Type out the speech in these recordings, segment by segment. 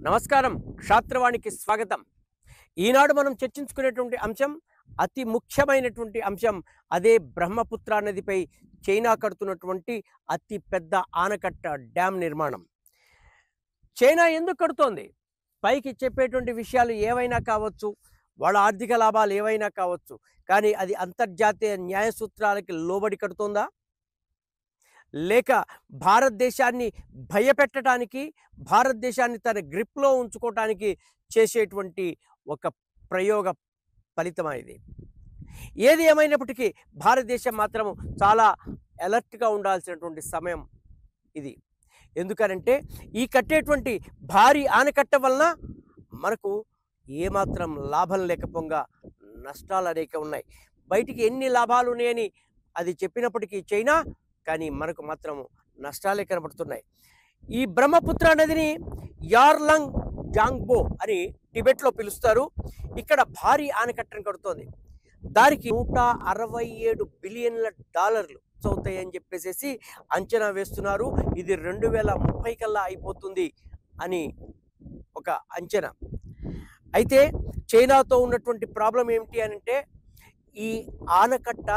నమస్కారం. క్షాత్రవాణికి స్వాగతం. ఈనాడు మనం చర్చించుకునేటువంటి అంశం అతి ముఖ్యమైనటువంటి అంశం. అదే బ్రహ్మపుత్ర నదిపై చైనా కడుతున్నటువంటి అతి పెద్ద ఆనకట్ట డ్యామ్ నిర్మాణం. చైనా ఎందుకు కడుతోంది? పైకి చెప్పేటువంటి విషయాలు ఏవైనా కావచ్చు, వాళ్ళ ఆర్థిక లాభాలు ఏవైనా కావచ్చు, కానీ అది అంతర్జాతీయ న్యాయ సూత్రాలకి లోబడి కడుతోందా? లేక భారతదేశాన్ని భయపెట్టడానికి, భారతదేశాన్ని తన గ్రిప్‌లో ఉంచుకోవటానికి చేసేటువంటి ఒక ప్రయోగ ఫలితమా ఇది? ఏది ఏమైనప్పటికీ భారతదేశం మాత్రం చాలా అలర్ట్‌గా ఉండాల్సినటువంటి సమయం ఇది. ఎందుకనంటే ఈ కట్టేటువంటి భారీ ఆనకట్ట వలన మనకు ఏమాత్రం లాభం లేకపోగా నష్టాలు అనేక ఉన్నాయి. బయటికి ఎన్ని లాభాలు ఉన్నాయని అది చెప్పినప్పటికీ చైనా, కానీ మనకు మాత్రం నష్టాలే కనబడుతున్నాయి. ఈ బ్రహ్మపుత్ర నదిని యార్లంగ్ జాంగ్బో అని టిబెట్లో పిలుస్తారు. ఇక్కడ భారీ ఆనకట్టను కడుతోంది. దానికి $167 బిలియన్ల అవుతాయని చెప్పేసి అంచనా వేస్తున్నారు. ఇది 2030 కల్లా అయిపోతుంది అని ఒక అంచనా. అయితే చైనాతో ఉన్నటువంటి ప్రాబ్లం ఏమిటి అనంటే, ఈ ఆనకట్ట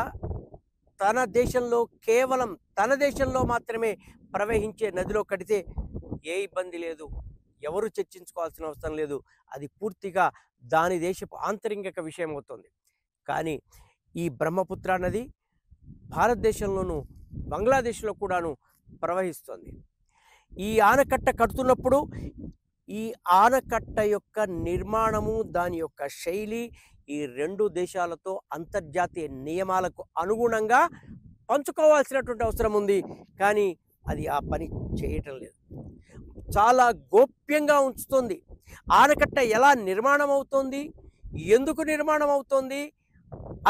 తన దేశంలో, కేవలం తన దేశంలో మాత్రమే ప్రవహించే నదిలో కడితే ఏ ఇబ్బంది లేదు, ఎవరు చర్చించుకోవాల్సిన అవసరం లేదు. అది పూర్తిగా దాని దేశపు ఆంతరింగిక విషయం అవుతుంది. కానీ ఈ బ్రహ్మపుత్ర నది భారతదేశంలోనూ బంగ్లాదేశ్లో కూడాను ప్రవహిస్తుంది. ఈ ఆనకట్ట కడుతున్నప్పుడు ఈ ఆనకట్ట యొక్క నిర్మాణము, దాని యొక్క శైలి ఈ రెండు దేశాలతో అంతర్జాతీయ నియమాలకు అనుగుణంగా పంచుకోవాల్సినటువంటి అవసరం ఉంది. కానీ అది ఆ పని చేయటం లేదు. చాలా గోప్యంగా ఉంచుతుంది. ఆనకట్ట ఎలా నిర్మాణం అవుతోంది, ఎందుకు నిర్మాణం అవుతోంది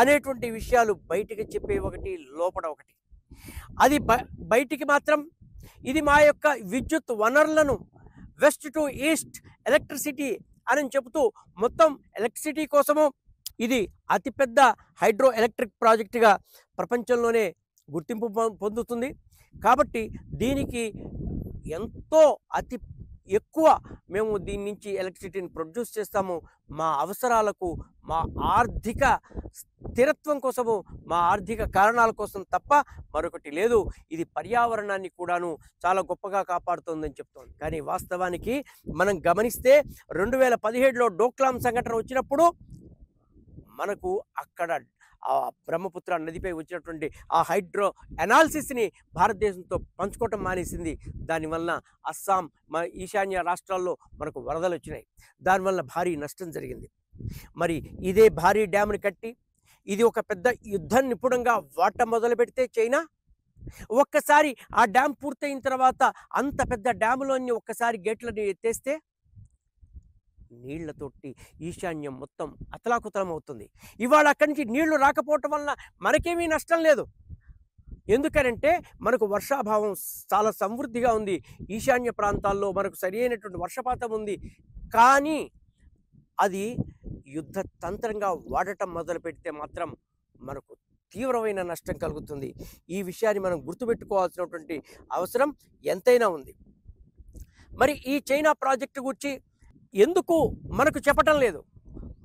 అనేటువంటి విషయాలు బయటికి చెప్పే ఒకటి, లోపల ఒకటి. అది బయటికి మాత్రం ఇది మా యొక్క విద్యుత్ వనరులను వెస్ట్ టు ఈస్ట్ ఎలక్ట్రిసిటీ అని చెబుతూ మొత్తం ఎలక్ట్రిసిటీ కోసము ఇది అతిపెద్ద హైడ్రో ఎలక్ట్రిక్ ప్రాజెక్టుగా ప్రపంచంలోనే గుర్తింపు పొందుతుంది. కాబట్టి దీనికి ఎంతో అతి ఎక్కువ మేము దీని నుంచి ఎలక్ట్రిసిటీని ప్రొడ్యూస్ చేస్తాము. మా అవసరాలకు, మా ఆర్థిక స్థిరత్వం కోసము, మా ఆర్థిక కారణాల కోసం తప్ప మరొకటి లేదు. ఇది పర్యావరణాన్ని కూడాను చాలా గొప్పగా కాపాడుతుందని చెప్తోంది. కానీ వాస్తవానికి మనం గమనిస్తే 2017లో డోక్లాం సంఘటన వచ్చినప్పుడు మనకు అక్కడ ఆ బ్రహ్మపుత్ర నదిపై వచ్చినటువంటి ఆ హైడ్రో అనాలిసిస్ని భారతదేశంతో పంచుకోవటం మానేసింది. దానివల్ల అస్సాం, ఈశాన్య రాష్ట్రాల్లో మనకు వరదలు వచ్చినాయి. దానివల్ల భారీ నష్టం జరిగింది. మరి ఇదే భారీ డ్యామ్ని కట్టి ఇది ఒక పెద్ద యుద్ధ నిపుణంగా వాట మొదలు పెడితే చైనా, ఒక్కసారి ఆ డ్యామ్ పూర్తయిన తర్వాత అంత పెద్ద డ్యాములోని ఒక్కసారి గేట్లని ఎత్తేస్తే నీళ్లతోటి ఈశాన్యం మొత్తం అతలాకుతలం అవుతుంది. ఇవాళ అక్కడి నుంచి నీళ్లు రాకపోవటం వలన మనకేమీ నష్టం లేదు. ఎందుకనంటే మనకు వర్షాభావం చాలా సమృద్ధిగా ఉంది. ఈశాన్య ప్రాంతాల్లో మనకు సరి అయినటువంటి వర్షపాతం ఉంది. కానీ అది యుద్ధ తంత్రంగా వాడటం మొదలు పెడితే మాత్రం మనకు తీవ్రమైన నష్టం కలుగుతుంది. ఈ విషయాన్ని మనం గుర్తుపెట్టుకోవాల్సినటువంటి అవసరం ఎంతైనా ఉంది. మరి ఈ చైనా ప్రాజెక్టు గురించి ఎందుకు మనకు చెప్పటం లేదు?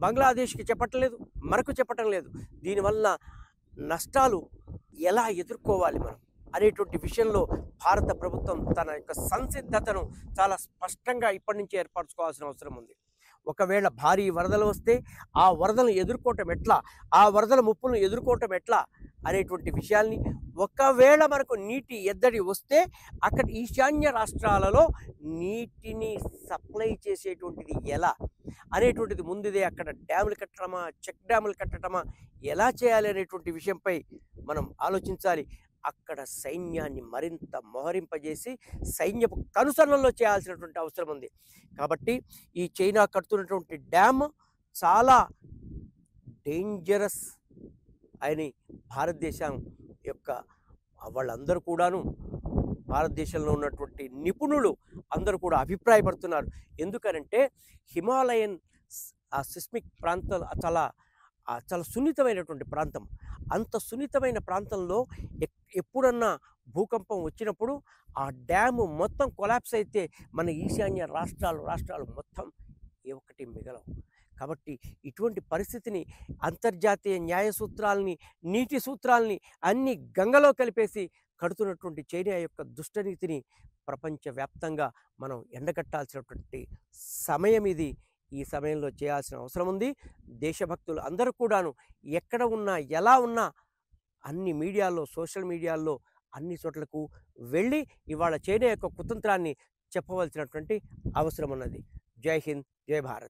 బంగ్లాదేశ్కి చెప్పటం లేదు, మనకు చెప్పటం లేదు. దీనివల్ల నష్టాలు ఎలా ఎదుర్కోవాలి మనం అనేటువంటి విషయంలో భారత ప్రభుత్వం తన యొక్క సంసిద్ధతను చాలా స్పష్టంగా ఇప్పటి నుంచి ఏర్పరచుకోవాల్సిన అవసరం ఉంది. ఒకవేళ భారీ వరదలు వస్తే ఆ వరదలను ఎదుర్కోవటం ఎట్లా, ఆ వరదల ముప్పులను ఎదుర్కోవటం ఎట్లా అనేటువంటి విషయాల్ని, ఒకవేళ మనకు నీటి ఎద్దడి వస్తే అక్కడ ఈశాన్య రాష్ట్రాలలో నీటిని సప్లై చేసేటువంటిది ఎలా అనేటువంటిది ముందుదే అక్కడ డ్యాములు కట్టడమా, చెక్ డ్యాములు కట్టడమా, ఎలా చేయాలి అనేటువంటి విషయంపై మనం ఆలోచించాలి. అక్కడ సైన్యాన్ని మరింత మోహరింపజేసి సైన్యపు కనుసరణలో చేయాల్సినటువంటి అవసరం ఉంది. కాబట్టి ఈ చైనా కడుతున్నటువంటి డ్యామ్ చాలా డేంజరస్ అని భారతదేశం యొక్క వాళ్ళందరూ కూడాను, భారతదేశంలో ఉన్నటువంటి నిపుణులు అందరూ కూడా అభిప్రాయపడుతున్నారు. ఎందుకనంటే హిమాలయన్ ఆ సిస్మిక్ ప్రాంతాలు చాలా చాలా సున్నితమైనటువంటి ప్రాంతం. అంత సున్నితమైన ప్రాంతంలో ఎప్పుడన్నా భూకంపం వచ్చినప్పుడు ఆ డ్యాము మొత్తం కొలాప్స్ అయితే మన ఈశాన్య రాష్ట్రాలు మొత్తం ఏ ఒక్కటి మిగలవు. కాబట్టి ఇటువంటి పరిస్థితిని అంతర్జాతీయ న్యాయ సూత్రాల్ని, నీతి సూత్రాల్ని అన్నీ గంగలో కలిపేసి కడుతున్నటువంటి చైనా యొక్క దుష్టనీతిని ప్రపంచవ్యాప్తంగా మనం ఎండగట్టాల్సినటువంటి సమయం ఇది. ఈ సమయంలో చేయాల్సిన అవసరం ఉంది. దేశభక్తులు అందరూ కూడాను ఎక్కడ ఉన్నా, ఎలా ఉన్నా అన్ని మీడియాల్లో, సోషల్ మీడియాల్లో అన్ని చోట్లకు వెళ్ళి ఇవాళ చైనా యొక్క కుతంత్రాన్ని చెప్పవలసినటువంటి అవసరం ఉన్నది. జై హింద్, జై భారత్.